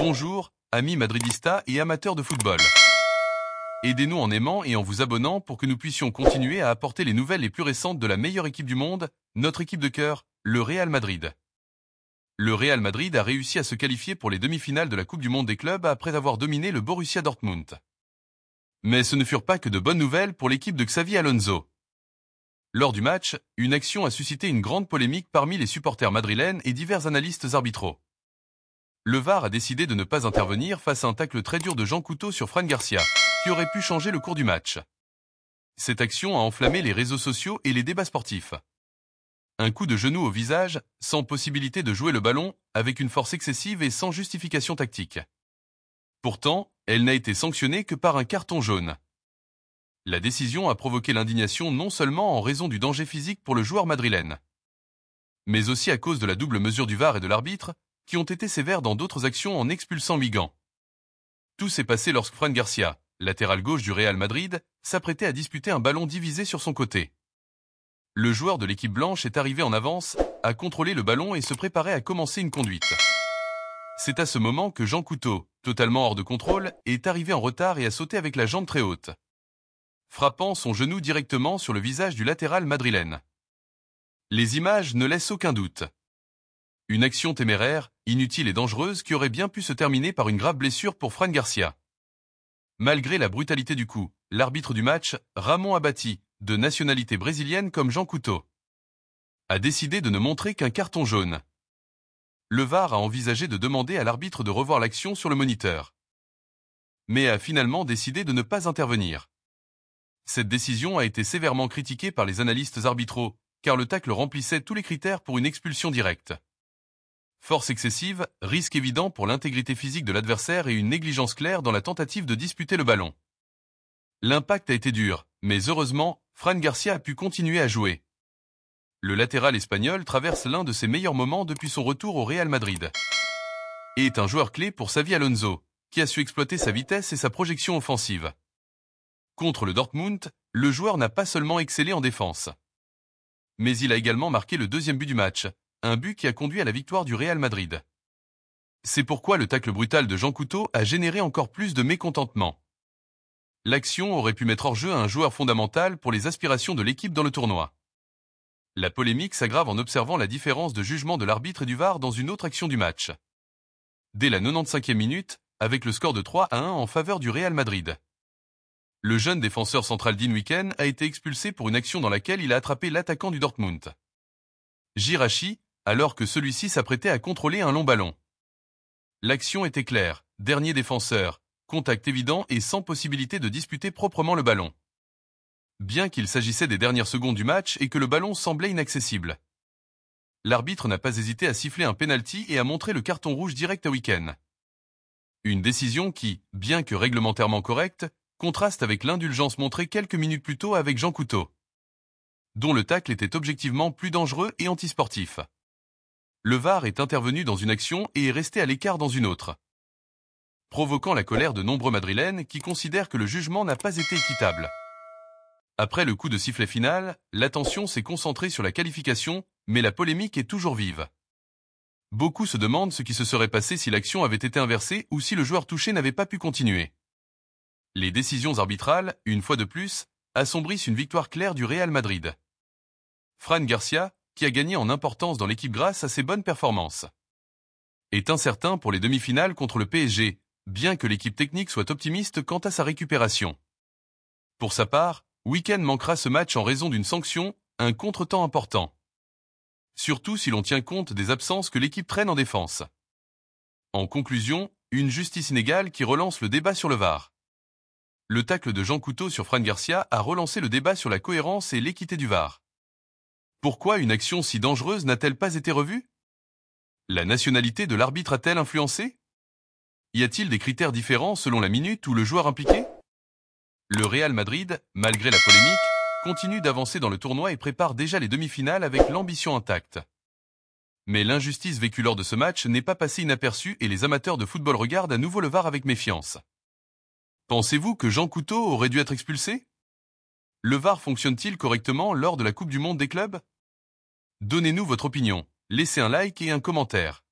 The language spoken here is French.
Bonjour, amis madridistas et amateurs de football. Aidez-nous en aimant et en vous abonnant pour que nous puissions continuer à apporter les nouvelles les plus récentes de la meilleure équipe du monde, notre équipe de cœur, le Real Madrid. Le Real Madrid a réussi à se qualifier pour les demi-finales de la Coupe du Monde des clubs après avoir dominé le Borussia Dortmund. Mais ce ne furent pas que de bonnes nouvelles pour l'équipe de Xavi Alonso. Lors du match, une action a suscité une grande polémique parmi les supporters madrilènes et divers analystes arbitraux. Le VAR a décidé de ne pas intervenir face à un tacle très dur de Jean Couto sur Fran Garcia, qui aurait pu changer le cours du match. Cette action a enflammé les réseaux sociaux et les débats sportifs. Un coup de genou au visage, sans possibilité de jouer le ballon, avec une force excessive et sans justification tactique. Pourtant, elle n'a été sanctionnée que par un carton jaune. La décision a provoqué l'indignation non seulement en raison du danger physique pour le joueur madrilène, mais aussi à cause de la double mesure du VAR et de l'arbitre, qui ont été sévères dans d'autres actions en expulsant Migan. Tout s'est passé lorsque Fran Garcia, latéral gauche du Real Madrid, s'apprêtait à disputer un ballon divisé sur son côté. Le joueur de l'équipe blanche est arrivé en avance, a contrôlé le ballon et se préparait à commencer une conduite. C'est à ce moment que Jean Couto, totalement hors de contrôle, est arrivé en retard et a sauté avec la jambe très haute, frappant son genou directement sur le visage du latéral madrilène. Les images ne laissent aucun doute. Une action téméraire, inutile et dangereuse qui aurait bien pu se terminer par une grave blessure pour Fran Garcia. Malgré la brutalité du coup, l'arbitre du match, Ramon Abati, de nationalité brésilienne comme Jean Couto, a décidé de ne montrer qu'un carton jaune. Le VAR a envisagé de demander à l'arbitre de revoir l'action sur le moniteur, mais a finalement décidé de ne pas intervenir. Cette décision a été sévèrement critiquée par les analystes arbitraux, car le tacle remplissait tous les critères pour une expulsion directe. Force excessive, risque évident pour l'intégrité physique de l'adversaire et une négligence claire dans la tentative de disputer le ballon. L'impact a été dur, mais heureusement, Fran Garcia a pu continuer à jouer. Le latéral espagnol traverse l'un de ses meilleurs moments depuis son retour au Real Madrid et est un joueur clé pour Xavi Alonso, qui a su exploiter sa vitesse et sa projection offensive. Contre le Dortmund, le joueur n'a pas seulement excellé en défense, mais il a également marqué le deuxième but du match, un but qui a conduit à la victoire du Real Madrid. C'est pourquoi le tacle brutal de Jean Couto a généré encore plus de mécontentement. L'action aurait pu mettre hors jeu un joueur fondamental pour les aspirations de l'équipe dans le tournoi. La polémique s'aggrave en observant la différence de jugement de l'arbitre et du VAR dans une autre action du match. Dès la 95e minute, avec le score de 3-1 en faveur du Real Madrid, le jeune défenseur central Dean Weekend a été expulsé pour une action dans laquelle il a attrapé l'attaquant du Dortmund, Guirassy, alors que celui-ci s'apprêtait à contrôler un long ballon. L'action était claire, dernier défenseur, contact évident et sans possibilité de disputer proprement le ballon. Bien qu'il s'agissait des dernières secondes du match et que le ballon semblait inaccessible, l'arbitre n'a pas hésité à siffler un penalty et à montrer le carton rouge direct à Weekend. Une décision qui, bien que réglementairement correcte, contraste avec l'indulgence montrée quelques minutes plus tôt avec Jean Couto, dont le tacle était objectivement plus dangereux et antisportif. Le VAR est intervenu dans une action et est resté à l'écart dans une autre, provoquant la colère de nombreux madrilènes qui considèrent que le jugement n'a pas été équitable. Après le coup de sifflet final, l'attention s'est concentrée sur la qualification, mais la polémique est toujours vive. Beaucoup se demandent ce qui se serait passé si l'action avait été inversée ou si le joueur touché n'avait pas pu continuer. Les décisions arbitrales, une fois de plus, assombrissent une victoire claire du Real Madrid. Fran Garcia, qui a gagné en importance dans l'équipe grâce à ses bonnes performances, est incertain pour les demi-finales contre le PSG, bien que l'équipe technique soit optimiste quant à sa récupération. Pour sa part, Weekend manquera ce match en raison d'une sanction, un contretemps important. Surtout si l'on tient compte des absences que l'équipe traîne en défense. En conclusion, une justice inégale qui relance le débat sur le VAR. Le tacle de Jean Couto sur Fran Garcia a relancé le débat sur la cohérence et l'équité du VAR. Pourquoi une action si dangereuse n'a-t-elle pas été revue? La nationalité de l'arbitre a-t-elle influencé? Y a-t-il des critères différents selon la minute ou le joueur impliqué? Le Real Madrid, malgré la polémique, continue d'avancer dans le tournoi et prépare déjà les demi-finales avec l'ambition intacte. Mais l'injustice vécue lors de ce match n'est pas passée inaperçue et les amateurs de football regardent à nouveau le VAR avec méfiance. Pensez-vous que Jean Couto aurait dû être expulsé? Le VAR fonctionne-t-il correctement lors de la Coupe du Monde des clubs? Donnez-nous votre opinion, laissez un like et un commentaire.